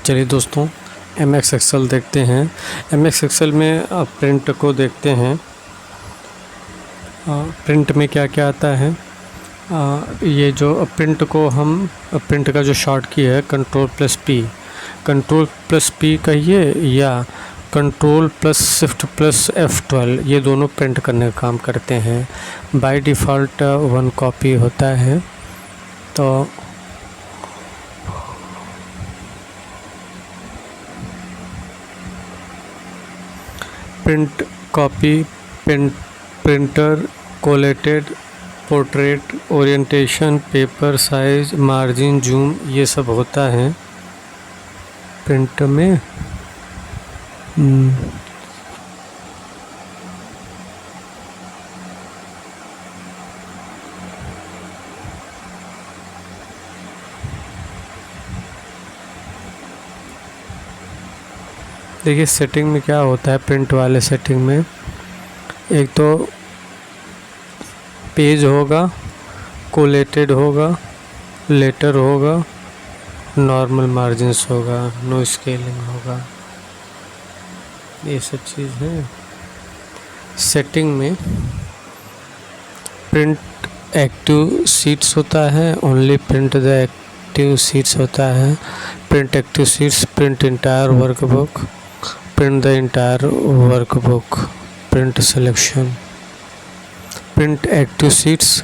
चलिए दोस्तों, M X Excel देखते हैं। एम एक्स एक्सेल में प्रिंट को देखते हैं। प्रिंट में क्या क्या आता है। ये जो प्रिंट को हम प्रिंट का जो शॉर्ट की है कंट्रोल प्लस पी कहिए या control plus shift plus F12, ये दोनों प्रिंट करने का काम करते हैं। बाय डिफ़ॉल्ट 1 कॉपी होता है। तो print copy, printer, collated, portrait, orientation, paper size, margin, zoom, ये सब होता है प्रिंट में। देखिए सेटिंग में क्या होता है। प्रिंट वाले सेटिंग में एक तो पेज होगा, कोलेटेड होगा, लेटर होगा, नॉर्मल मार्जिन्स होगा, नो स्केलिंग होगा, ये सब चीज़ है। सेटिंग में प्रिंट एक्टिव सीट्स होता है, only print the active sheets होता है। Print active sheets, print entire workbook, print the entire workbook, print selection. Print active sheets,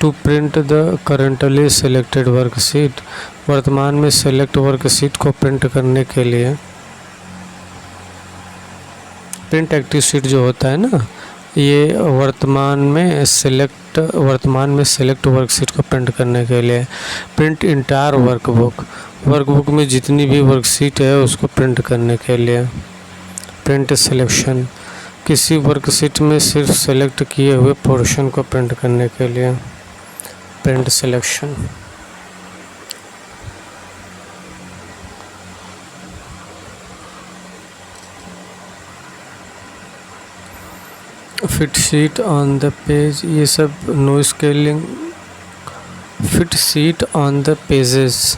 to print the currently selected worksheet, वर्तमान में सेलेक्ट वर्कशीट को print करने के लिए। प्रिंट एक्टिव सीट जो होता है ना, ये वर्तमान में सेलेक्ट वर्कशीट को प्रिंट करने के लिए। प्रिंट इंटायर वर्कबुक में जितनी भी वर्कशीट है उसको प्रिंट करने के लिए। प्रिंट सिलेक्शन, किसी वर्कशीट में सिर्फ सेलेक्ट किए हुए पोर्शन को प्रिंट करने के लिए। Print selection. Fit sheet on the page, ये सब no scaling. Fit sheet on the pages,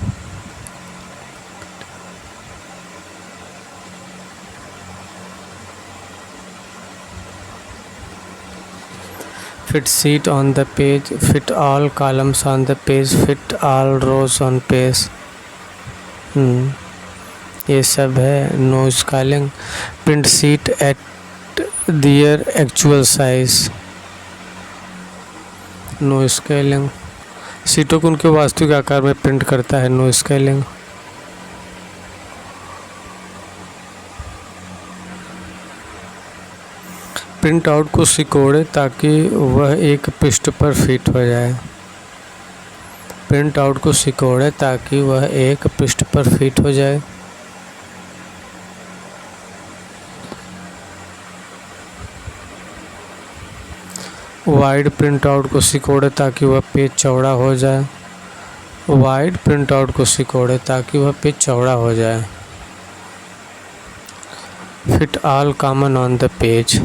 fit seat on the page, fit all columns on the page, fit all rows on page। ये सब है no scaling. Print sheet at their actual size, no scaling. सीटों को उनके वास्तविक आकार में print करता है, नो स्केलिंग। प्रिंट आउट को सिकोड़े ताकि वह एक पृष्ठ पर फिट हो जाए। प्रिंट आउट को सिकोड़े ताकि वह एक पृष्ठ पर फिट हो जाए। वाइड प्रिंट आउट को सिकोड़े ताकि वह पेज चौड़ा हो जाए। वाइड प्रिंट आउट को सिकोड़े ताकि वह पेज चौड़ा हो जाए। Fit all columns on the page,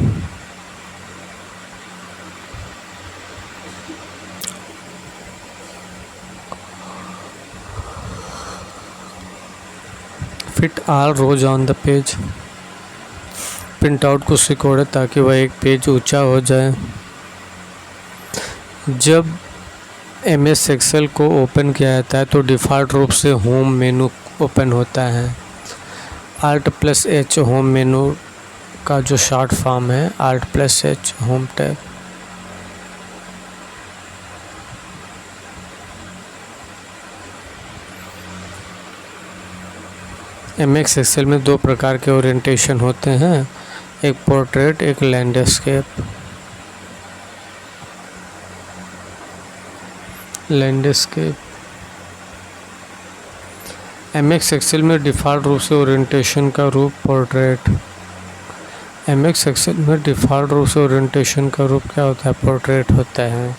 fit all rows on the page. Print out को सिकोड़े ताकि वह एक पेज ऊंचा हो जाए। जब एम एस एक्सेल को ओपन किया जाता है तो डिफ़ॉल्ट रूप से होम मेनू ओपन होता है। Alt+H होम मेनू का जो शॉर्ट फॉर्म है, Alt+H home tab. M X Excel में दो प्रकार के ओरिएंटेशन होते हैं, एक पोर्ट्रेट, एक लैंडस्केप। एम एक्स एक्सेल में डिफ़ॉल्ट रूप से ओरिएंटेशन का रूप पोर्ट्रेट। एम एक्स एक्सेल में डिफ़ॉल्ट रूप से ओरिएंटेशन का रूप क्या होता है? पोर्ट्रेट होता है।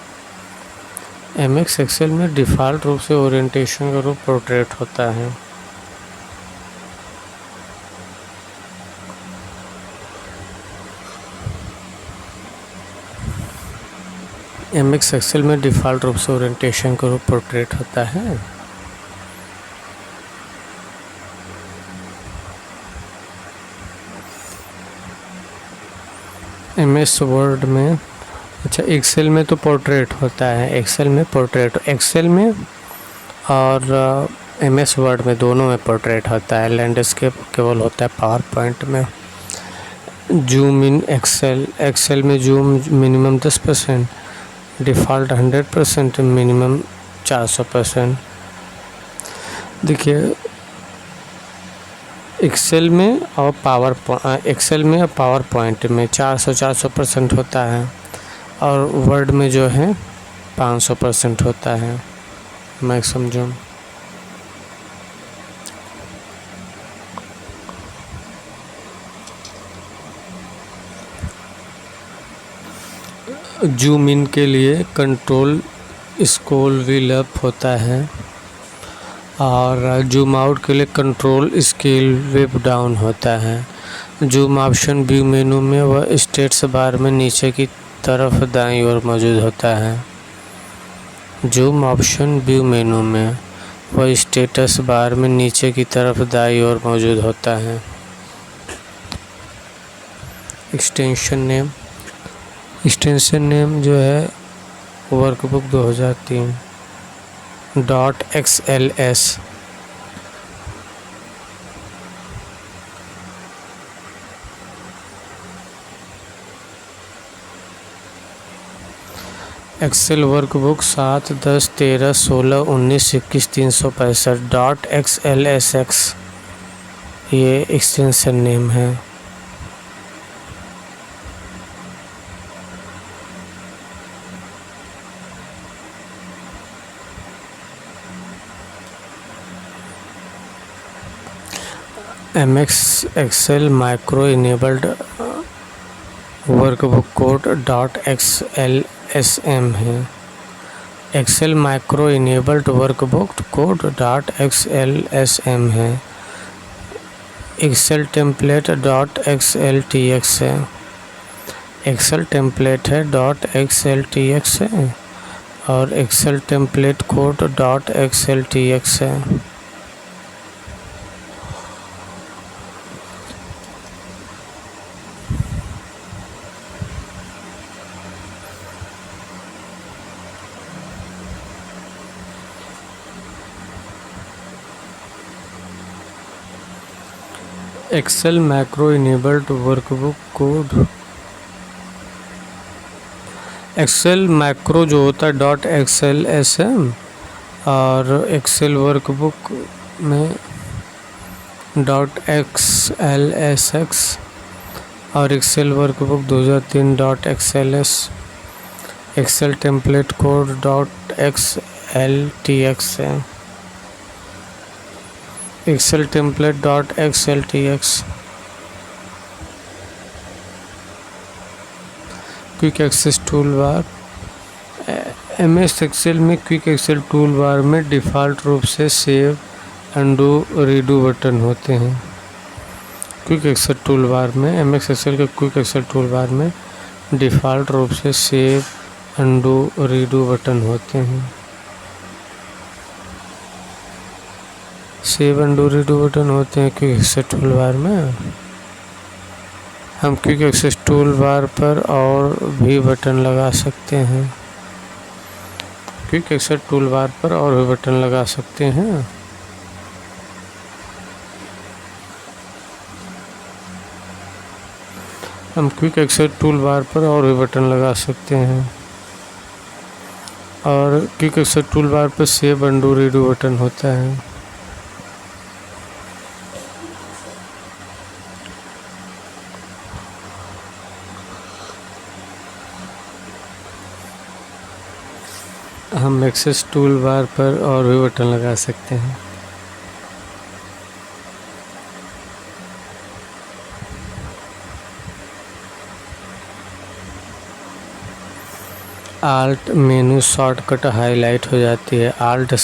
एम एक्स एक्सेल में डिफ़ॉल्ट रूप से ओरिएंटेशन का रूप पोर्ट्रेट होता है। एम एक्स एक्सेल में डिफ़ॉल्ट रूप से ओरिएंटेशन का रूप पोर्ट्रेट होता है। MS वर्ड में, अच्छा एक्सेल में तो पोर्ट्रेट होता है, एक्सेल में पोर्ट्रेट, एक्सेल में और MS वर्ड में दोनों में पोर्ट्रेट होता है। लैंडस्केप केवल होता है पावर पॉइंट में। जूम इन एक्सेल, एक्सेल में जूम मिनिमम 10%, डिफ़ॉल्ट 100%, मिनिमम 400%। देखिए एक्सेल में और पावर पॉइंट में 400% होता है, और वर्ड में जो है 500% होता है मैक्सिमम जूम। जूम इन के लिए कंट्रोल स्क्रॉल व्हील अप होता है, और जूम आउट के लिए कंट्रोल स्केल व्हील डाउन होता है। जूम ऑप्शन व्यू मेनू में व स्टेटस बार में नीचे की तरफ दाईं ओर मौजूद होता है। जूम ऑप्शन व्यू मेनू में व स्टेटस बार में नीचे की तरफ दाईं ओर मौजूद होता है। एक्सटेंशन नेम, एक्सटेंशन नेम जो है workbook 2003 .xls। Excel workbook 7, 10, 13, 16, 19, 21, 365 .xlsx ये एक्सटेंशन नेम है। MX Excel micro enabled workbook code .xlsm है। Excel micro enabled workbook code .xlsm है। एक्सेल टेम्पलेट .xltx है। एक्सेल टेम्पलेट है .xltx है, और एक्सेल टेम्पलेट कोड .xltx है। Excel macro enabled workbook code, Excel macro जो होता है .xlsm, और एक्सेल वर्कबुक में .xlsx, और Excel workbook 2003 .xls। Excel template code .xltx है। Excel template .xltx। Quick access tool bar, MS Excel में quick Excel tool bar में default रूप से सेव, अंडू, रीडू बटन होते हैं। क्विक एक्सेल टूल बार में, MS एक्सेल के quick Excel tool bar में डिफ़ॉल्ट रूप से सेव, अंडू, रीडू बटन होते हैं। सेव, अंडू, रीडू बटन होते हैं क्विक एक्सेस टूल बार में। हम क्विक एक्सेस टूल बार पर और भी बटन लगा सकते हैं। क्विक एक्सेस टूल बार पर और भी बटन लगा सकते हैं। हम क्विक एक्सेस टूल बार पर और भी बटन लगा सकते हैं, और क्विक एक्सेस टूल बार पर सेव, अंडू, रीडू बटन होता है। हम एक्सेस टूल बार पर और भी बटन लगा सकते हैं। आल्ट मेनू शॉर्टकट हाईलाइट हो जाती है। आल्ट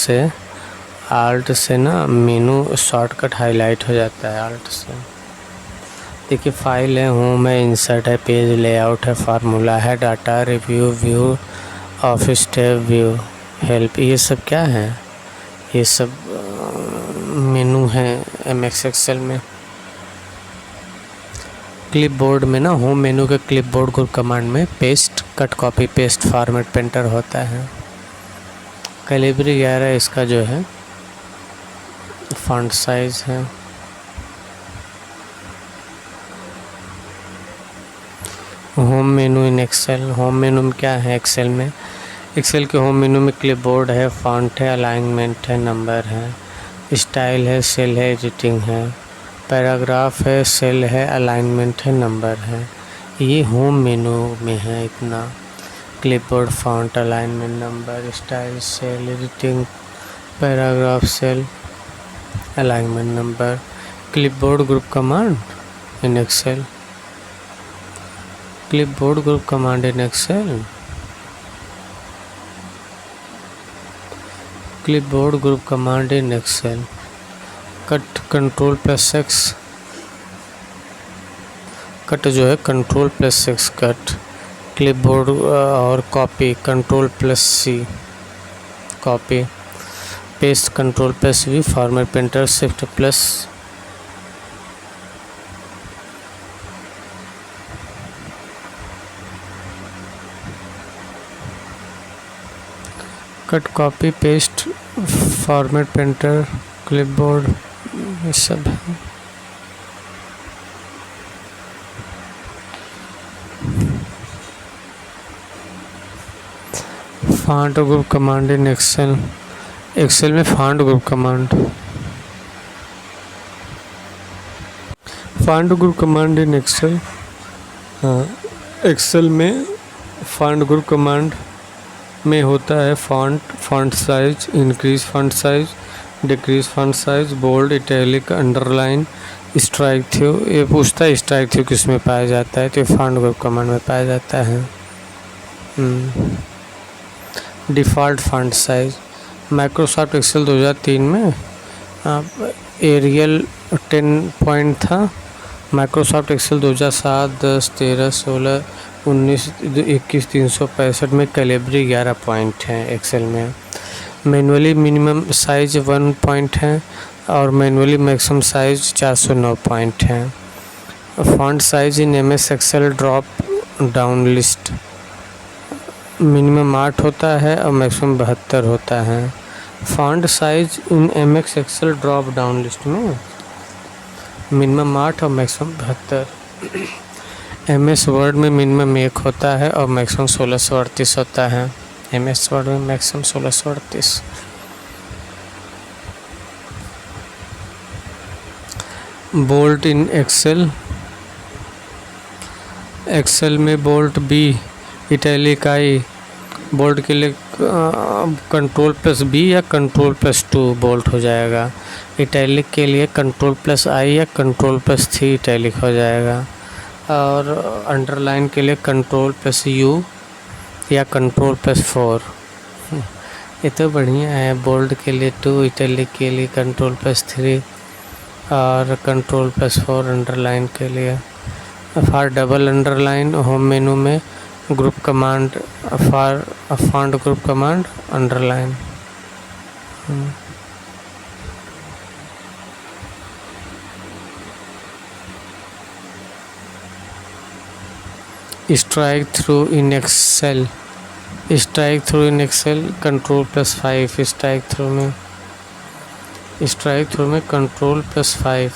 से ना मेनू शॉर्टकट हाईलाइट हो जाता है आल्ट से। देखिए फाइल है, होम है, इंसर्ट है, पेज लेआउट है, फार्मूला है, data, review, view, office tab, view, help, ये सब क्या है? ये सब मेनू है MS एक्सेल में। क्लिपबोर्ड में ना होम मेनू के क्लिपबोर्ड ग्रुप कमांड में paste, cut, copy, paste format painter होता है। कैलिबरी 11 इसका जो है फॉन्ट साइज है। Home menu in Excel, home menu में क्या है एक्सेल में? एक्सेल के होम मेनू में क्लिपबोर्ड है, फॉन्ट है, अलाइनमेंट है, नंबर है, स्टाइल है, सेल है, एडिटिंग है, पैराग्राफ है, सेल है, अलाइनमेंट है, नंबर है। ये होम मेनू में है इतना। Clipboard, font, alignment, number, style, cell, editing, paragraph, cell, alignment, number. Clipboard group command in Excel, clipboard group command in Excel, clipboard group command in Excel. Cut, control plus X, cut जो है control plus X cut. Clipboard और copy, control plus C copy. Paste, control plus V. Format painter, shift plus. Cut, copy, paste, format painter, clipboard, ये सब है। Font group command in Excel, Excel में font group command, font group command in Excel. हाँ, Excel में font group command में होता है font size, increase font size, decrease font size, bold, italic, underline, strike through. ये पूछता है strike through किस में पाया जाता है, तो ये फॉन्ट ग्रुप कमांड में पाया जाता है। Default font size, Microsoft Excel 2003 में एरियल 10 पॉइंट था। माइक्रोसॉफ्ट एक्सेल 2007, 10, 13, 16, 19, 21, 365 में कैलिबरी 11 पॉइंट है एक्सेल में। मैनुअली मिनिमम साइज 1 पॉइंट है और मैनुअली मैक्सिमम साइज 409 पॉइंट है। Font size in MS Excel drop down list minimum 8 होता है और मैक्सिमम 72 होता है। Font size in MS Excel drop down list में मिनिमम 8 और मैक्सिमम 72। एमएस वर्ड में मिनिमम 1 होता है और मैक्सिमम 1638 होता है। एमएस वर्ड में maximum 1638। Bold in Excel, Excel में bold B, italic I. Bold के लिए कंट्रोल प्लस बी या कंट्रोल प्लस 2 बोल्ट हो जाएगा। इटैलिक के लिए कंट्रोल प्लस आई या कंट्रोल प्लस 3 इटैलिक हो जाएगा। और अंडरलाइन के लिए कंट्रोल प्लस यू या कंट्रोल प्लस 4। ये तो बढ़िया है। बोल्ट के लिए 2, इटैलिक के लिए कंट्रोल प्लस 3 और कंट्रोल प्लस 4 अंडरलाइन के लिए। For double underline home menu में group command, for font group command underline. Strike through in Excel, strikethrough in Excel control plus 5। Strikethrough में, strikethrough में control plus 5।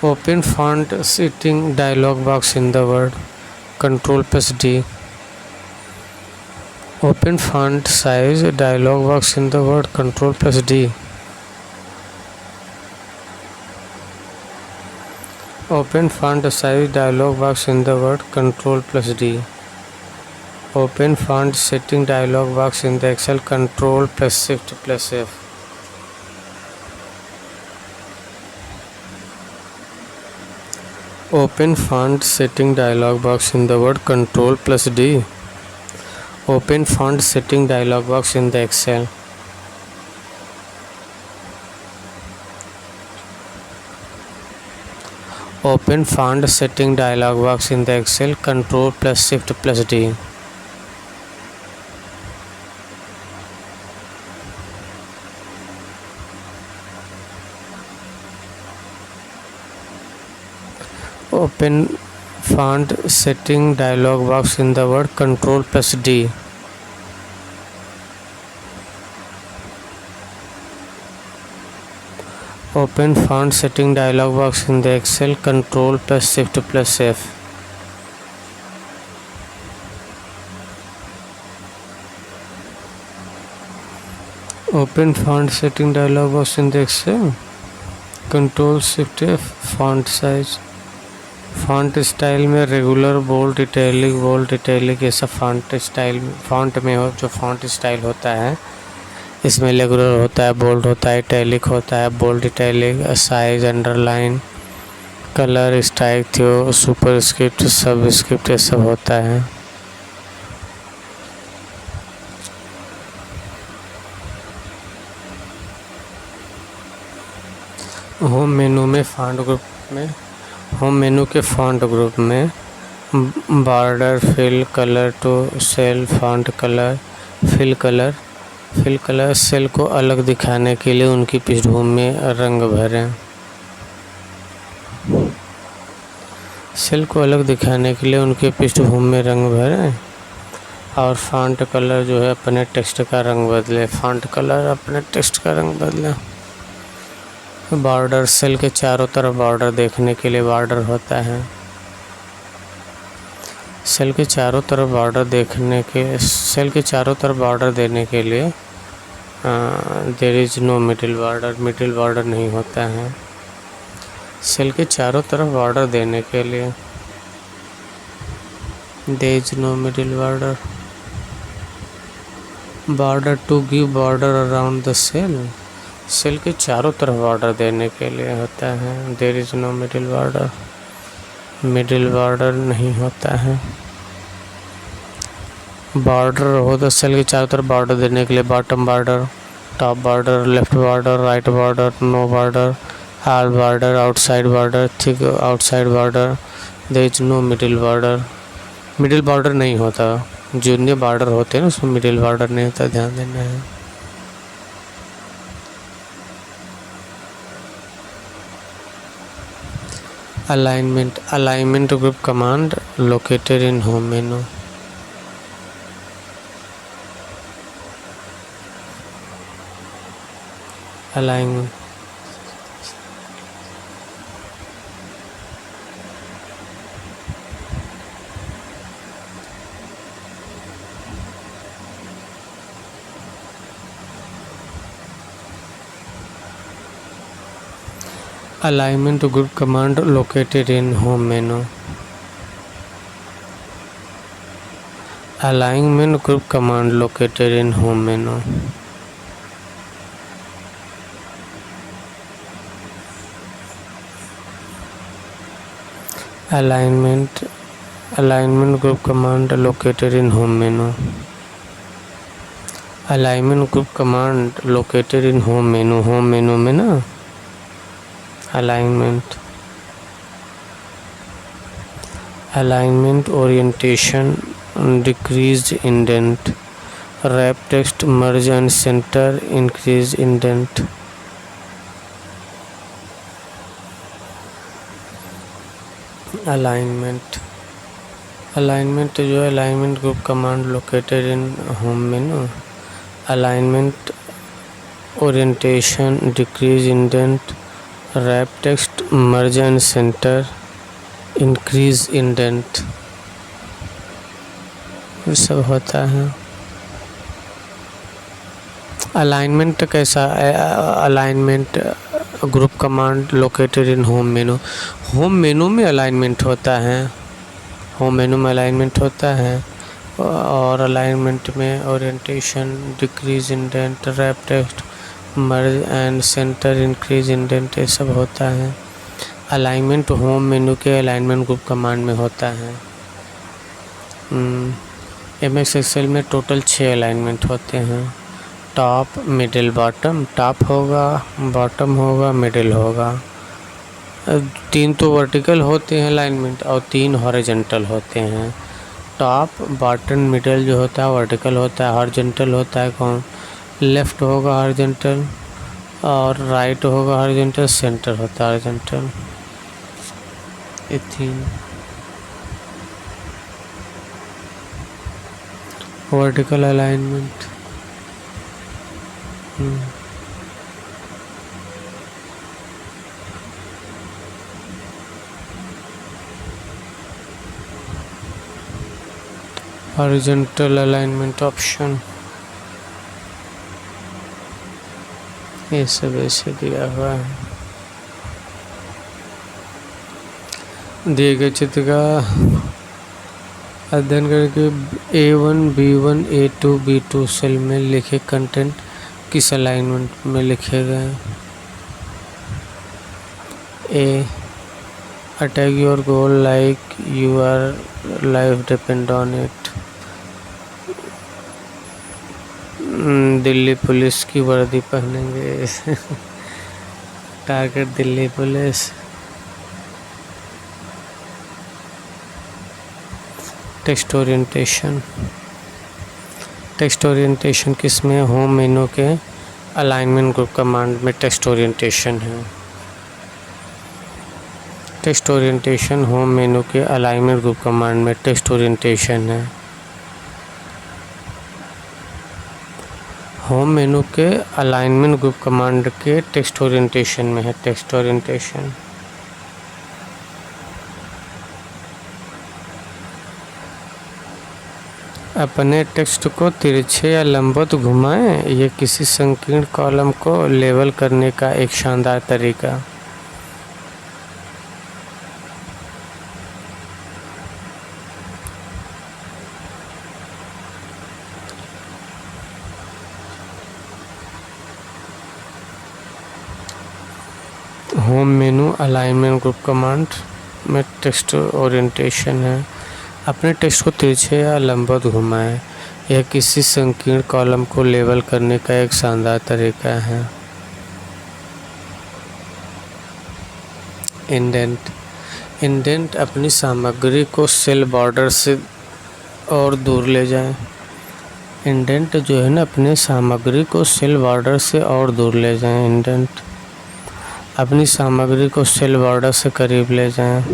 Open font setting dialog box in the Word, control plus D. Open font size dialog box in the Word, control plus D. Open font size dialog box in the Word, control plus D. Open font setting dialog box in the Excel, control plus shift plus F. Open font setting dialog box in the word, control plus D. Open font setting dialog box in the Excel. Open font setting dialog box in the Excel, control plus shift plus D. Open font setting dialog box in the word Ctrl+D. Open font setting dialog box in the Excel, Ctrl+Shift+F. Open font setting dialog box in the Excel, Ctrl+Shift+F. Font size, font style में regular, bold, italic ये सब font में हो जो font style होता है इसमें regular होता है, बोल्ड होता है, इटैलिक होता है, bold, italic, size, underline, colour, style, थियो, सुपरस्क्रिप्ट, सबस्क्रिप्ट ये सब होता है। होम मेनू में होम मेनू के फॉन्ट ग्रुप में border, fill, colour to cell, font colour, fill colour cell को अलग दिखाने के लिए उनकी पृष्ठभूमि में रंग भरें। सेल को अलग दिखाने के लिए उनके पृष्ठभूमि में रंग भरें और फॉन्ट कलर जो है अपने टेक्स्ट का रंग बदले। बॉर्डर, सेल के चारों तरफ बॉर्डर देखने के लिए बॉर्डर होता है। सेल के चारों तरफ बॉर्डर देने के लिए there is no middle border नहीं होता है। सेल के चारों तरफ बॉर्डर देने के लिए there is no middle border to give border around the cell के चारों तरफ बॉर्डर देने के लिए होता है। There is no middle border नहीं होता है। बॉर्डर हो तो सेल के चारों तरफ बॉर्डर देने के लिए bottom border, top border, left border, right border, no border, all border, outside border, thick outside border. There is no middle border नहीं होता। जितने बॉर्डर होते हैं ना उसमें मिडिल बॉर्डर नहीं होता, ध्यान देना है। Alignment group command located in home menu. Alignment Alignment group command located in home menu. Alignment group command located in home menu. Alignment group command located in home menu. Alignment group command located in home menu. Home menu में ना alignment, orientation, decreased indent, wrap text, merge and center, increase indent. Alignment जो है alignment group command located in home menu. Alignment, orientation, decrease indent, wrap text, merge and center, increase indent ये सब होता है। Alignment कैसा? Alignment group command located in home menu. Home menu में alignment होता है और अलाइनमेंट में orientation, decrease indent, wrap text, merge and centre, increase indent ये सब होता है। अलाइनमेंट होम मेनू के अलाइनमेंट ग्रुप कमांड में होता है। MS एक्सेल में टोटल 6 अलाइनमेंट होते हैं। Top, middle, bottom. टॉप होगा, बॉटम होगा, मिडिल होगा। 3 तो वर्टिकल होते हैं अलाइनमेंट और 3 हॉरिजॉन्टल होते हैं। टॉप, बॉटम, मिडिल जो होता है वर्टिकल होता है। हॉरिजॉन्टल होता है कौन? लेफ़्ट होगा हॉरिजॉन्टल और राइट होगा हॉरिजॉन्टल, सेंटर होता है horizontal. Ethene. Vertical alignment, horizontal alignment option, ये सब ऐसे दिया हुआ है। दिए गए चित्र का अध्ययन करके A1, B1, A2, B2 cell में लिखे कंटेंट किस अलाइनमेंट में लिखे गए। A, attack your goal like your life depend on it. Delhi police की वर्दी पहनेंगे। Target Delhi police. Text orientation, text orientation किस में? होम मेनू के अलाइनमेंट ग्रुप कमांड में टेक्स्ट ओरिएंटेशन है। टेक्स्ट ओरिएंटेशन होम मेनू के अलाइनमेंट ग्रुप कमांड में टेक्स्ट ओरिएंटेशन है। होम मेनू के अलाइनमेंट ग्रुप कमांड के टेक्स्ट ओरिएंटेशन में है टेक्स्ट ओरिएंटेशन। अपने टेक्स्ट को तिरछे या लंबवत घुमाएं। यह किसी संकीर्ण कॉलम को लेबल करने का एक शानदार तरीका। होम मेनू अलाइनमेंट ग्रुप कमांड में टेक्स्ट ओरिएंटेशन है। अपने टेक्स्ट को तिरछे या लंबवत घुमाएं। यह किसी संकीर्ण कॉलम को लेबल करने का एक शानदार तरीका है। इंडेंट, इंडेंट अपनी सामग्री को सेल बॉर्डर से और दूर ले जाएं। इंडेंट जो है ना, अपने सामग्री को सेल बॉर्डर से और दूर ले जाएं। इंडेंट अपनी सामग्री को सेल बॉर्डर से करीब ले जाएं।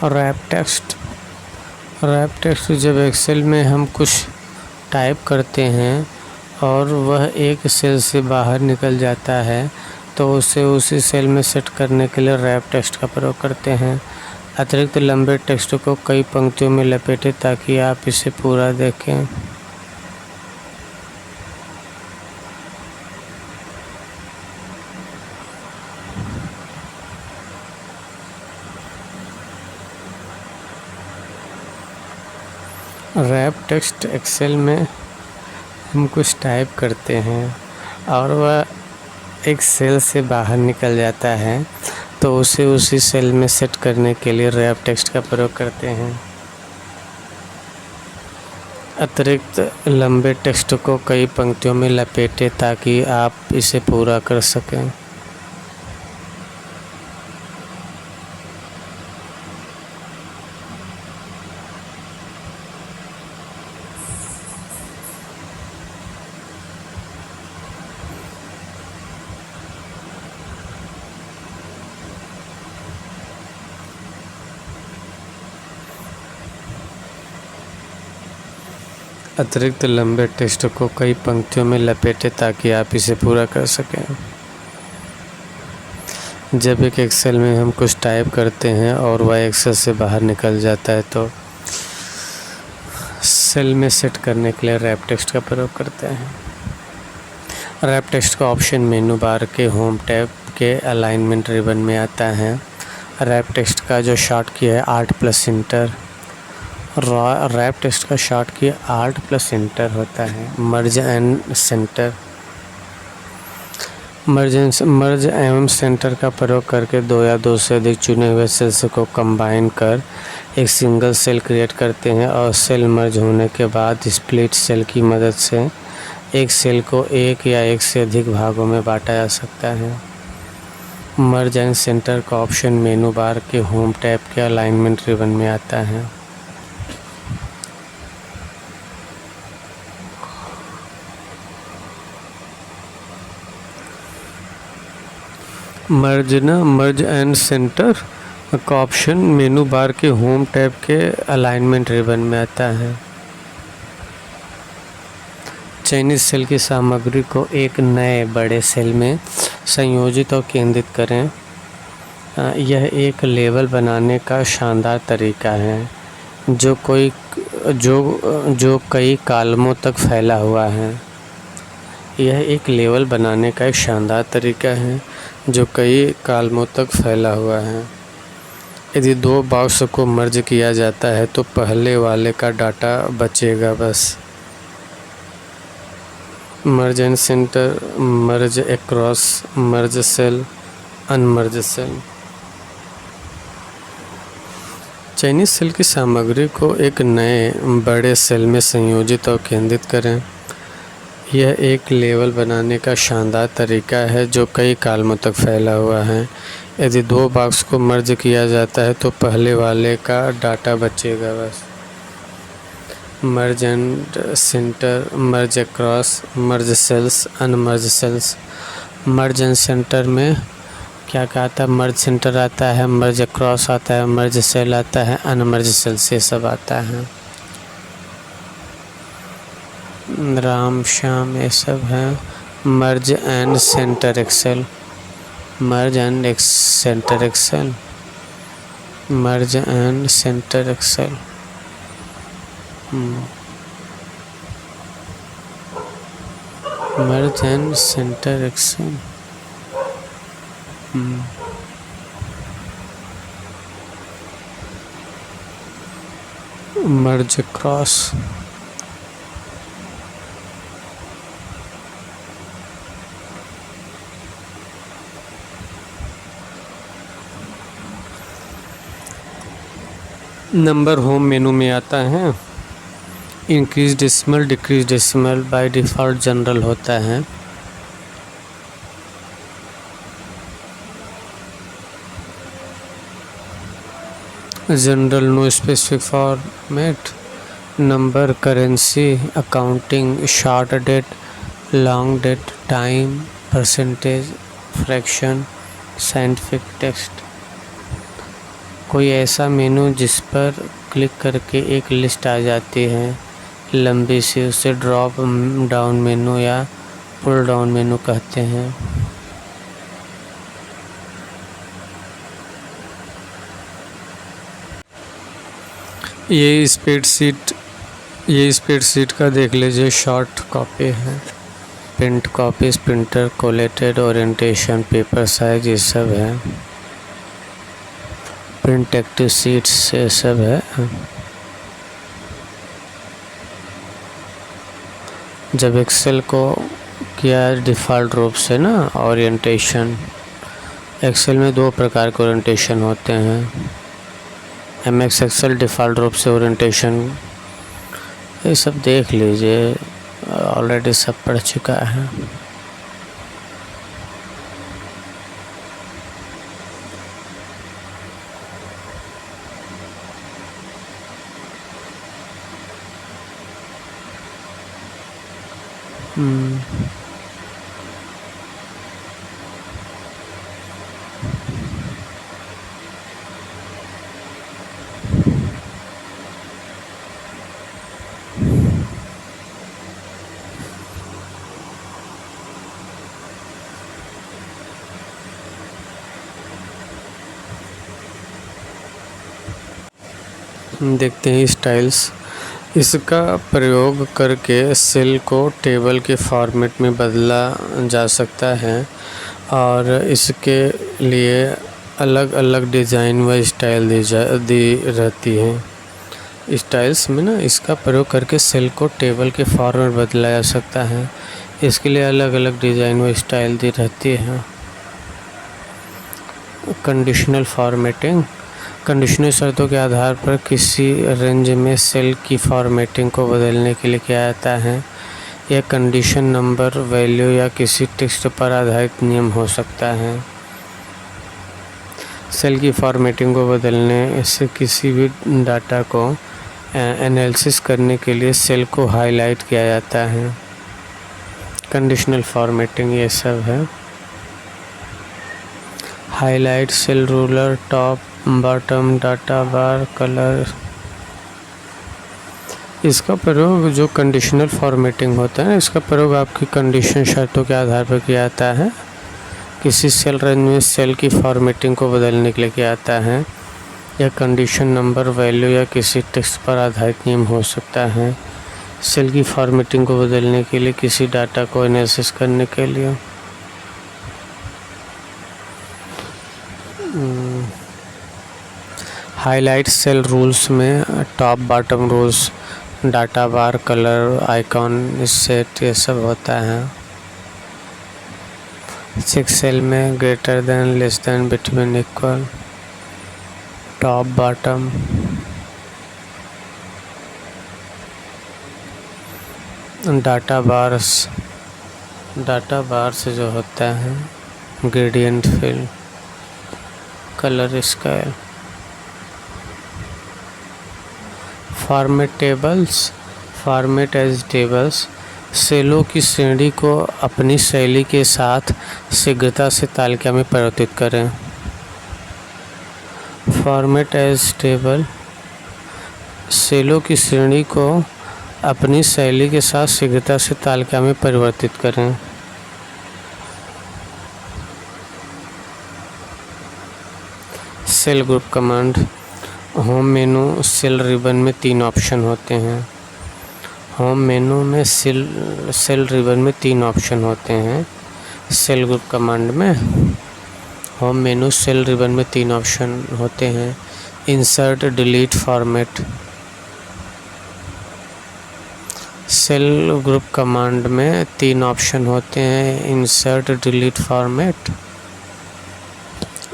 रैप टेक्स्ट, रैप टेक्स्ट जब एक्सेल में हम कुछ टाइप करते हैं और वह एक सेल से बाहर निकल जाता है तो उसे उसी सेल में सेट करने के लिए रैप टेक्स्ट का प्रयोग करते हैं। अतिरिक्त लंबे टेक्स्ट को कई पंक्तियों में लपेटें ताकि आप इसे पूरा देखें। रैप टेक्स्ट एक्सेल में हम कुछ टाइप करते हैं और वह एक सेल से बाहर निकल जाता है तो उसे उसी सेल में सेट करने के लिए रैप टेक्स्ट का प्रयोग करते हैं। अतिरिक्त लंबे टेक्स्ट को कई पंक्तियों में लपेटें ताकि आप इसे पूरा कर सकें। अतिरिक्त लंबे टेक्स्ट को कई पंक्तियों में लपेटें ताकि आप इसे पूरा कर सकें। जब एक एक्सेल में हम कुछ टाइप करते हैं और वह एक्सेल से बाहर निकल जाता है तो सेल में सेट करने के लिए रैप टेक्स्ट का प्रयोग करते हैं। रैप टेक्स्ट का ऑप्शन मेनू बार के होम टैब के अलाइनमेंट रिबन में आता है। रैप टेक्स्ट का जो शॉर्ट की है Alt+Enter। रैप टेक्स्ट का शॉर्ट की Alt+Enter होता है। मर्ज एंड सेंटर, मर्ज एवं सेंटर का प्रयोग करके दो या दो से अधिक चुने हुए सेल्स को कंबाइन कर एक सिंगल सेल क्रिएट करते हैं और सेल मर्ज होने के बाद स्प्लिट सेल की मदद से एक सेल को एक या एक से अधिक भागों में बांटा जा सकता है। मर्ज एंड सेंटर का ऑप्शन मेनू बार के होम टैब के अलाइनमेंट रिबन में आता है। मर्ज एंड सेंटर का ऑप्शन मेनू बार के होम टैब के अलाइनमेंट रिबन में आता है। चयनित सेल की सामग्री को एक नए बड़े सेल में संयोजित और केंद्रित करें। यह एक लेबल बनाने का शानदार तरीका है जो कई कॉलमों तक फैला हुआ है। यह एक लेबल बनाने का एक शानदार तरीका है जो कई कॉलमों तक फैला हुआ है। यदि दो बॉक्स को मर्ज किया जाता है तो पहले वाले का डाटा बचेगा बस। Merge and centre, merge across, merge cell, unmerge cell. चयनित सेल की सामग्री को एक नए बड़े सेल में संयोजित और केंद्रित करें। यह एक लेबल बनाने का शानदार तरीका है जो कई कॉलमों तक फैला हुआ है। यदि दो बॉक्स को मर्ज किया जाता है तो पहले वाले का डाटा बचेगा बस। Merge and centre, merge across, merge cells, unmerge cells. Merge and centre में क्या क्या आता है? मर्ज सेंटर आता है, मर्ज एक्रॉस आता है, मर्ज सेल आता है, अनमर्ज सेल्स, ये सब आता है। राम श्याम ये सब है। Merge and centre Excel, merge and centre Excel, merge and centre Excel. Merge and centre Excel. Merge cross. Number home menu में आता है। Increase decimal, decrease decimal by default general होता है। General no specific format, number, currency, accounting, short date, long date, time, percentage, fraction, scientific text. कोई ऐसा मेनू जिस पर click करके एक लिस्ट आ जाती है लंबी सी, उसे ड्रॉप डाउन मेनू या पुल डाउन मेनू कहते हैं। ये स्प्रेडशीट का देख लीजिए, शॉर्ट कॉपी है। Print copies, printer, collated, orientation, paper size, ये सब है। प्रिंट एक्टिव शीट्स, ये सब है। जब एक्सेल को किया डिफ़ॉल्ट रूप से ना ओरिएंटेशन, एक्सेल में दो प्रकार के ओरिएंटेशन होते हैं। एमएक्स एक्सेल डिफ़ॉल्ट रूप से ओरिएंटेशन, ये सब देख लीजिए, ऑलरेडी सब पढ़ चुका है। देखते हैं स्टाइल्स। इसका प्रयोग करके सेल को टेबल के फॉर्मेट में बदला जा सकता है और इसके लिए अलग अलग डिज़ाइन व स्टाइल दी रहती है। स्टाइल्स में ना इसका प्रयोग करके सेल को टेबल के फॉर्मेट बदला जा सकता है, इसके लिए अलग अलग डिज़ाइन व स्टाइल दी रहती है। कंडीशनल फॉर्मेटिंग, कंडीशनल शर्तों के आधार पर किसी रेंज में सेल की फॉर्मेटिंग को बदलने के लिए किया जाता है। यह कंडीशन नंबर, वैल्यू या किसी टेक्स्ट पर आधारित नियम हो सकता है। सेल की फॉर्मेटिंग को बदलने से किसी भी डाटा को एनालिसिस करने के लिए सेल को हाईलाइट किया जाता है। कंडीशनल फॉर्मेटिंग ये सब है। Highlight, cell ruler, top bottom, data bar, colour. इसका प्रयोग जो कंडीशनल फॉर्मेटिंग होता है, इसका प्रयोग आपकी कंडीशन शर्तों के आधार पर किया जाता है। किसी सेल रेंज में सेल की फॉर्मेटिंग को बदलने के लिए किया जाता है। या कंडीशन नंबर, वैल्यू या किसी टेक्स्ट पर आधारित नियम हो सकता है। सेल की फॉर्मेटिंग को बदलने के लिए, किसी डाटा को एनालिसिस करने के लिए। हाईलाइट सेल रूल्स में top bottom rules, data bar, colour, icon, set, ये सब होता है। 6 सेल में greater than, less than, between, equal, top bottom. Data bars जो होता है, gradient fill, colour scale. Format as tables सेलों की श्रेणी को अपनी शैली के साथ शीघ्रता से तालिका में परिवर्तित करें। फॉर्मेट एज टेबल सेलों की श्रेणी को अपनी शैली के साथ शीघ्रता से तालिका में परिवर्तित करें। Cell group command. Home menu cell ribbon में 3 ऑप्शन होते हैं। होम मेनू में सेल रिबन में 3 ऑप्शन होते हैं। सेल ग्रुप कमांड में होम मेनू सेल रिबन में 3 ऑप्शन होते हैं। Insert, delete, format. Cell group command में 3 ऑप्शन होते हैं। Insert, delete, format.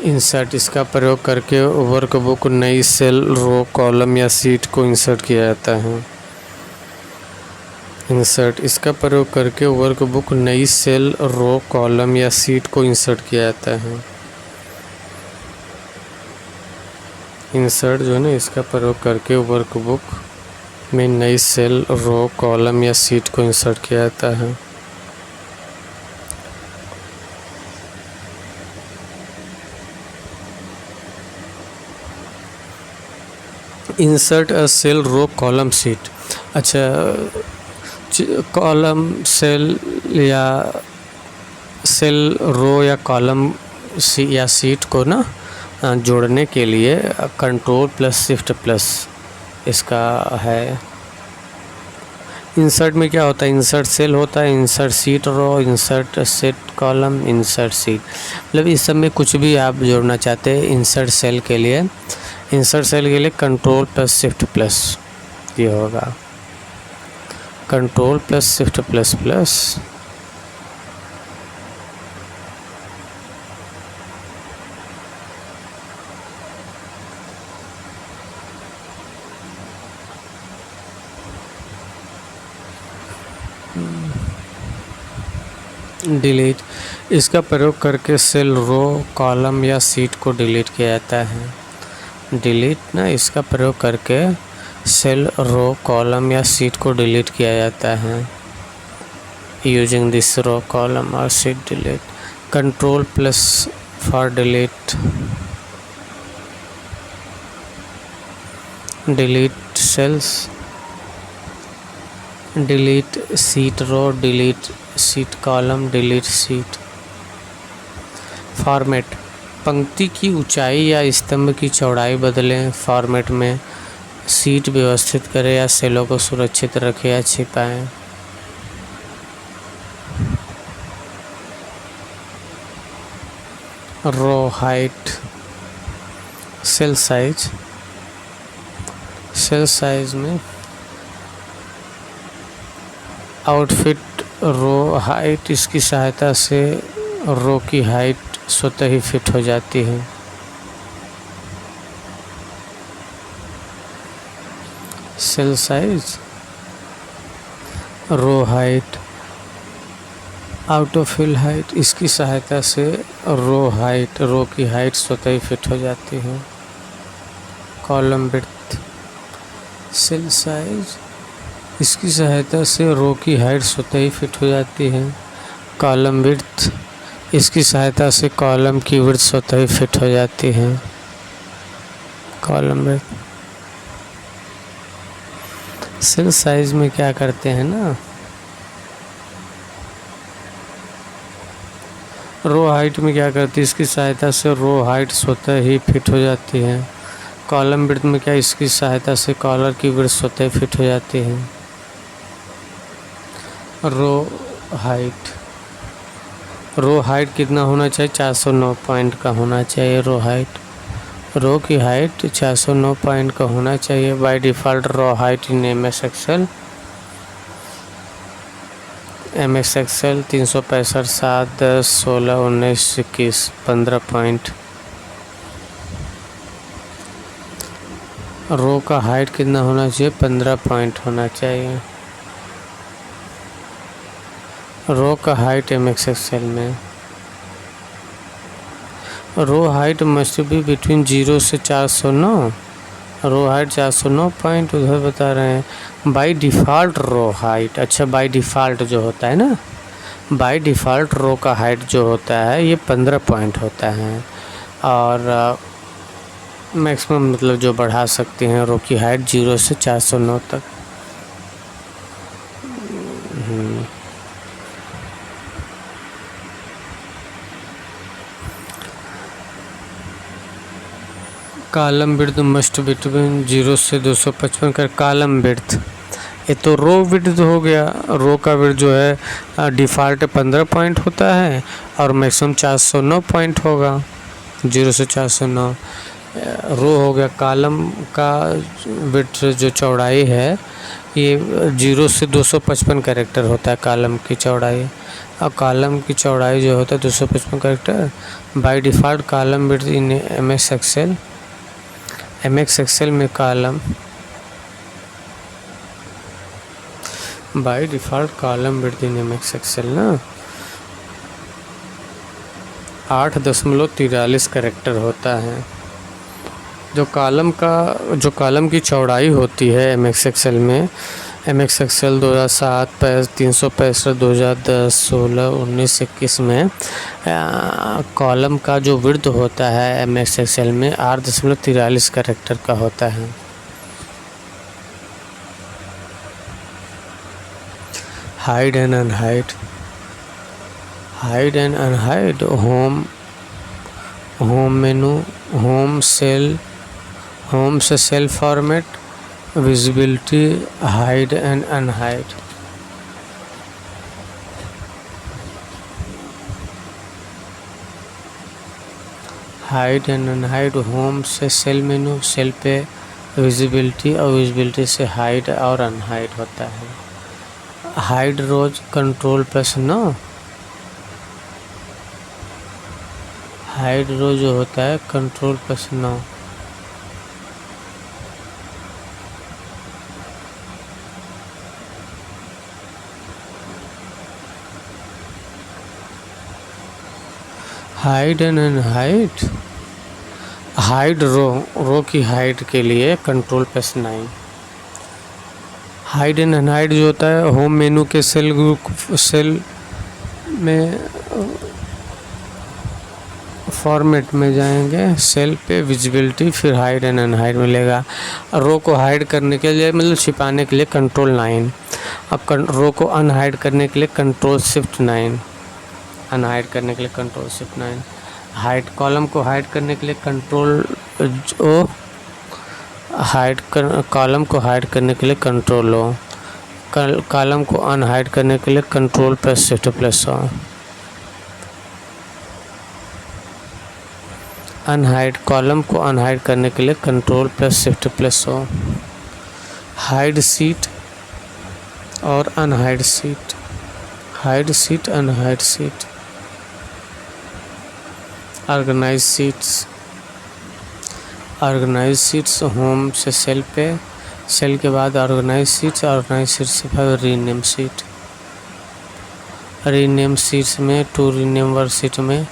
इंसर्ट, इसका प्रयोग करके वर्कबुक नई सेल, रो, कॉलम या सीट को इंसर्ट किया जाता है। इंसर्ट, इसका प्रयोग करके वर्कबुक नई सेल, रो, कॉलम या सीट को इंसर्ट किया जाता है। इंसर्ट जो है ना, इसका प्रयोग करके वर्कबुक में नई सेल, रो, कॉलम या सीट को इंसर्ट किया जाता है। Insert a cell, row, column, sheet. अच्छा, कॉलम सेल या सेल, रो या कॉलम या सीट को ना जोड़ने के लिए कंट्रोल प्लस शिफ्ट प्लस इसका है। इंसर्ट में क्या होता है, इंसर्ट सेल होता है, insert sheet row, insert set column, insert sheet. मतलब इस सब में कुछ भी आप जोड़ना चाहते हैं। इंसर्ट सेल के लिए कंट्रोल प्लस शिफ्ट प्लस ये होगा। Control plus shift plus plus. Delete, इसका प्रयोग करके सेल, रो, कॉलम या सीट को डिलीट किया जाता है। डिलीट ना, इसका प्रयोग करके सेल, रो, कॉलम या सीट को डिलीट किया जाता है। यूजिंग दिस रो, कॉलम और sheet delete. Control plus for delete. Delete cells, delete sheet row, delete sheet column, delete sheet. Format, पंक्ति की ऊंचाई या स्तंभ की चौड़ाई बदलें। फॉर्मेट में सीट व्यवस्थित करें या सेलों को सुरक्षित रखें या छिपाएं। Row height, cell size. Cell size में आउटफिट रो हाइट, इसकी सहायता से रो की हाइट स्वतः ही फिट हो जाती है। Cell size, row height, autofill height, इसकी सहायता से रो की हाइट स्वतः ही फिट हो जाती है। कॉलम विड्थ, सेल साइज, इसकी सहायता से रो की हाइट स्वतः ही फिट हो जाती है। कॉलम विड्थ, इसकी सहायता से कॉलम की विड्थ स्वतः ही फिट हो जाती है। कॉलम विड्थ सेल साइज में क्या करते हैं ना, रो हाइट में क्या करती है, इसकी सहायता से रो हाइट स्वतः ही फिट हो जाती है। कॉलम विड्थ में क्या, इसकी सहायता से कॉलर की विड्थ स्वतः ही फिट हो जाती है। रो हाइट कितना होना चाहिए, 409 पॉइंट का होना चाहिए। रो की हाइट 409 पॉइंट का होना चाहिए। By default row height in MS Excel 365 7 10 16 19 21 15 point. Row का हाइट कितना होना चाहिए, 15 पॉइंट होना चाहिए। रो का हाइट MS एक्सेल में, row height must be between 0 से 409। रो हाइट 409 पॉइंट उधर बता रहे हैं। बाय डिफ़ॉल्ट रो हाइट, अच्छा बाय डिफ़ॉल्ट जो होता है ना, बाय डिफ़ॉल्ट रो का हाइट जो होता है ये 15 पॉइंट होता है। और मैक्सिमम मतलब जो बढ़ा सकते हैं रो की हाइट 0 से 409 तक। कॉलम विड्थ मस्ट बिटवीन 0 से 255 का कॉलम विड्थ, ये तो रो विड्थ हो गया। रो का विड्थ जो है डिफ़ॉल्ट 15 पॉइंट होता है और मैक्सिमम 409 पॉइंट होगा, 0 से 409 रो हो गया। कॉलम का विड्थ जो चौड़ाई है ये 0 से 255 कैरेक्टर होता है कॉलम की चौड़ाई, और कॉलम की चौड़ाई जो होता है 255 character. By default column width in MS Excel में column by default column width in MS Excel ना 8.43 कैरेक्टर होता है। जो कॉलम की चौड़ाई होती है MS एक्सेल में, MS एक्सेल 2007 365 2010 16 19 21 में कॉलम का जो विड्थ होता है MS एक्सेल में 8.43 कैरेक्टर का होता है। Hide and unhide, home menu, home से cell format, visibility, hide and unhide. Hide and unhide, home से सेल मेनू, सेल पे विजिबिलिटी और विजिबिलिटी से हाइड और अनहाइड होता है। Hide rows control plus 9, hide row जो होता है control plus 9। Hide and unhide, hide row की हाइड के लिए control plus 9। Hide and unhide जो होता है होम मेनू के सेल में फॉर्मेट में जाएंगे, सेल पे विजिबिलिटी, फिर हाइड एंड अनहाइड मिलेगा। रो को हाइड करने के लिए मतलब छिपाने के लिए कंट्रोल 9, अब रो को अनहाइड करने के लिए कंट्रोल शिफ्ट 9, अनहाइड करने के लिए कंट्रोल शिफ्ट 9। हाइड कॉलम को हाइड करने के लिए कंट्रोल ओ, कॉलम को हाइड करने के लिए कंट्रोल ओ, कॉलम को अनहाइड करने के लिए control plus shift plus O. Unhide column को अनहाइड करने के लिए control plus shift plus O. Hide sheet और unhide sheet, hide sheet unhide sheet. Organise sheets home से सेल पे, सेल के बाद ऑर्गेनाइज सीट्स से फिर रीनेम सीट्स में टू रीनेम वर्कशीट में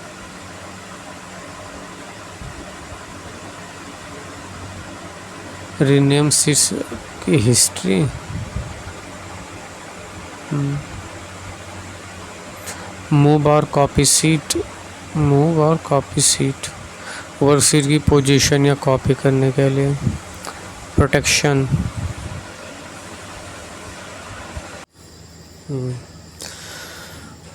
रीनेम सीट्स की हिस्ट्री, मूव और कॉपी सीट, मूव और कॉपी सीट, वर्कशीट की पोजीशन या कॉपी करने के लिए। प्रोटेक्शन,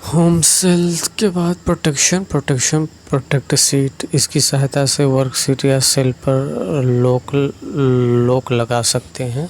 होम सेल के बाद प्रोटेक्शन, प्रोटेक्ट सीट, इसकी सहायता से वर्कशीट या सेल पर लॉक लगा सकते हैं।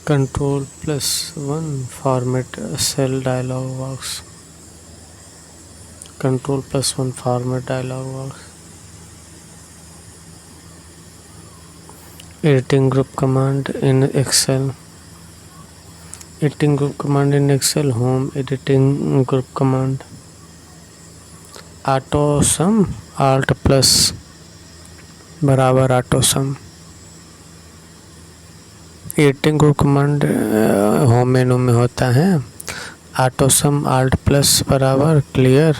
Control+1 format cell dialog box, Control+1 format dialog box, editing group command in Excel, editing group command in Excel, home editing group command, auto sum, alt plus बराबर auto sum. Editing group command home menu में होता है। Auto sum alt plus बराबर clear,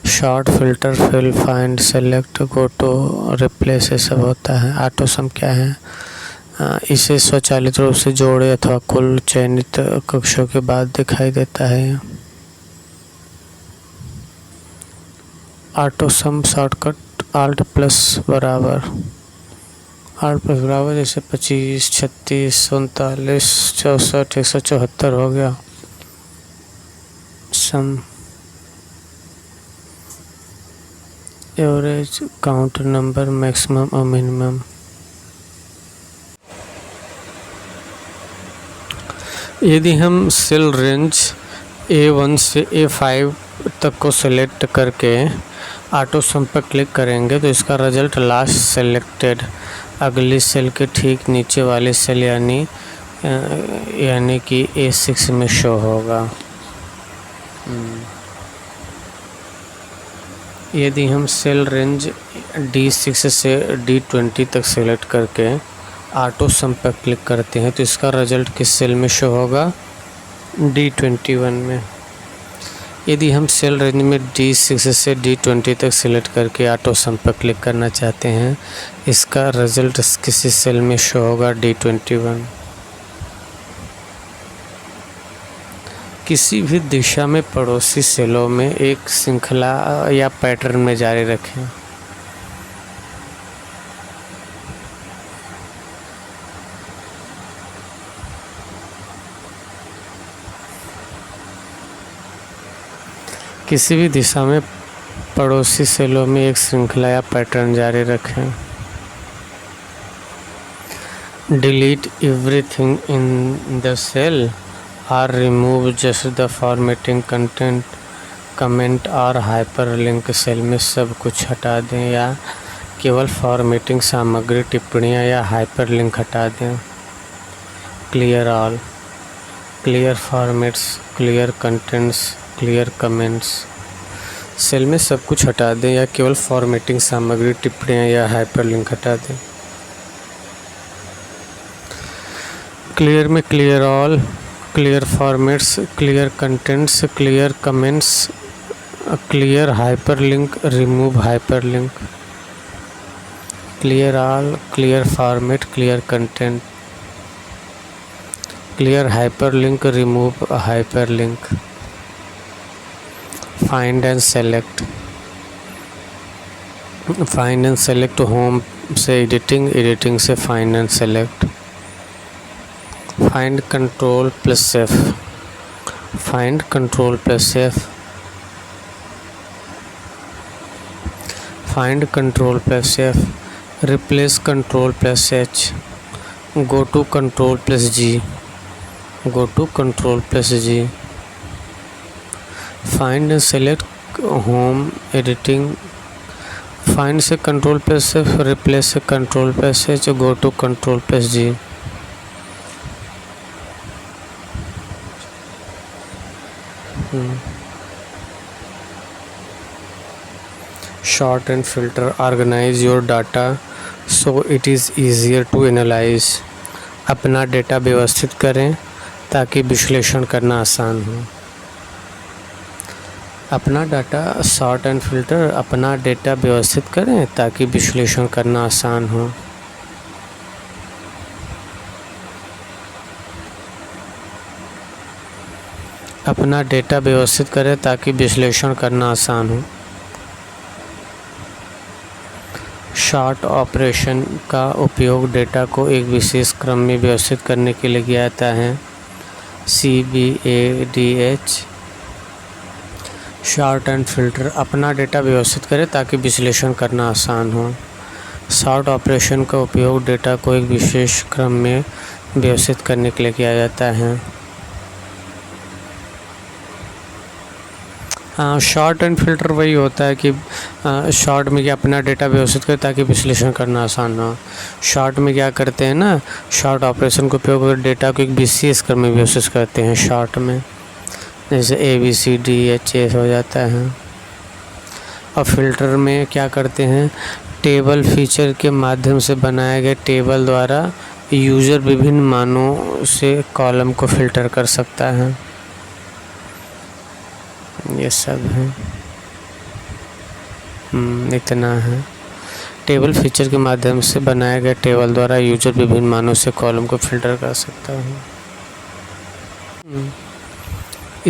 sort, filter, fill, find, select, go to, replace, ये सब होता है। Auto सम क्या है? इसे स्वचालित रूप से जोड़े अथवा कुल चयनित कक्षों के बाद दिखाई देता है। ऑटो सम शॉर्टकट आल्ट प्लस बराबर जैसे 25, 36, 39, 64, 174 हो गया। सम एवरेज, काउंट नंबर, मैक्सिमम और मिनिमम। यदि हम सेल रेंज A1 से A5 तक को सेलेक्ट करके ऑटो सम पर क्लिक करेंगे तो इसका रिजल्ट लास्ट सेलेक्टेड अगली सेल के ठीक नीचे वाली सेल यानी कि A6 में शो होगा। यदि हम सेल रेंज D6 से D20 तक सेलेक्ट करके ऑटो सम पर क्लिक करते हैं तो इसका रिजल्ट किस सेल में शो होगा? D21 में। यदि हम सेल रेंज में D6 से D20 तक सिलेक्ट करके ऑटो सम पर क्लिक करना चाहते हैं, इसका रिजल्ट किसी सेल में शो होगा? D21। किसी भी दिशा में पड़ोसी सेलों में एक श्रृंखला या पैटर्न में जारी रखें। किसी भी दिशा में पड़ोसी सेलों में एक श्रृंखला या पैटर्न जारी रखें। Delete everything in the cell और remove just the formatting content, comment और हाइपरलिंक। सेल में सब कुछ हटा दें या केवल फॉर्मेटिंग सामग्री, टिप्पणियाँ या हाइपरलिंक हटा दें। Clear all, clear formats, clear contents, clear comments. Cell में सब कुछ हटा दें या केवल फॉर्मेटिंग सामग्री, टिप्पणियाँ या हाइपरलिंक हटा दें। क्लियर में clear all, clear formats, clear contents, clear comments, clear hyperlink, remove hyperlink. Clear all, clear format, clear content, clear hyperlink, remove hyperlink. Find and select, find and select home से editing, editing से find and select. Find Ctrl+F, find Ctrl+F, find Ctrl+F, replace Ctrl+H, go to Ctrl+G, go to Ctrl+G। Find and select home editing, find से Ctrl+F, replace से Ctrl+H, go to Ctrl+G। Sort and filter, organize your data so it is easier to analyze. अपना data व्यवस्थित करें ताकि विश्लेषण करना आसान हो। अपना डाटा सॉर्ट एंड फिल्टर, अपना डेटा व्यवस्थित करें ताकि विश्लेषण करना आसान हो। अपना डेटा व्यवस्थित करें ताकि विश्लेषण करना आसान हो। सॉर्ट ऑपरेशन का उपयोग डेटा को एक विशेष क्रम में व्यवस्थित करने के लिए किया जाता है। CBADH। सॉर्ट एंड फिल्टर, अपना डेटा व्यवस्थित करें ताकि विश्लेषण करना आसान हो। सॉर्ट ऑपरेशन का उपयोग डेटा को एक विशेष क्रम में व्यवस्थित करने के लिए किया जाता है। शॉर्ट एंड फिल्टर वही होता है कि शॉर्ट में क्या अपना डेटा व्यवस्थित करें ताकि विश्लेषण करना आसान हो। शॉर्ट में क्या करते हैं ना, शॉर्ट ऑपरेशन का उपयोग कर डेटा को एक विशेष क्रम में व्यवस्थित करते हैं। शॉर्ट में जैसे ABCDHA हो जाता है। और फिल्टर में क्या करते हैं, टेबल फीचर के माध्यम से बनाए गए टेबल द्वारा यूज़र विभिन्न मानों से कॉलम को फिल्टर कर सकता है। ये सब है, इतना है। टेबल फीचर के माध्यम से बनाए गए टेबल द्वारा यूजर विभिन्न मानों से कॉलम को फिल्टर कर सकता है।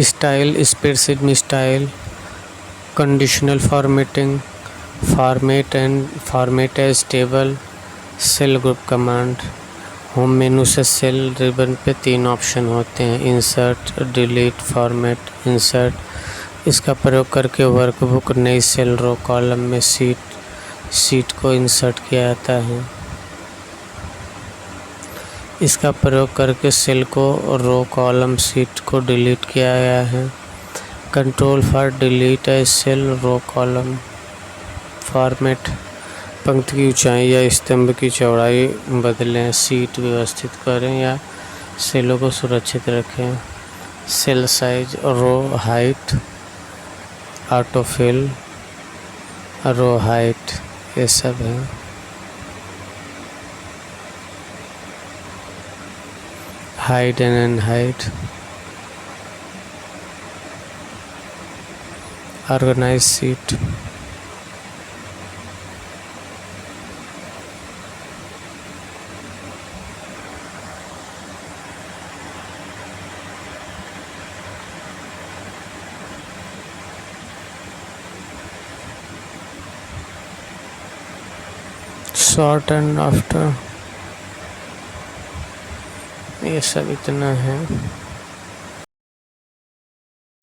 स्टाइल, स्प्रेडशीट में style, conditional formatting, format as table, cell group command. Home menu से सेल रिबन पे 3 ऑप्शन होते हैं, इंसर्ट, डिलीट, फॉर्मेट। इंसर्ट, इसका प्रयोग करके वर्कबुक नई सेल रो कॉलम में सीट को इंसर्ट किया जाता है। इसका प्रयोग करके सेल को रो कॉलम सीट को डिलीट किया गया है। Control for delete a cell row column. Format, पंक्ति की ऊंचाई या स्तंभ की चौड़ाई बदलें, सीट व्यवस्थित करें या सेलों को सुरक्षित रखें। Cell size, row height, autofill, row height, ये सब है। Hide and unhide, organise sheet. Sort and after, ये सब इतना है।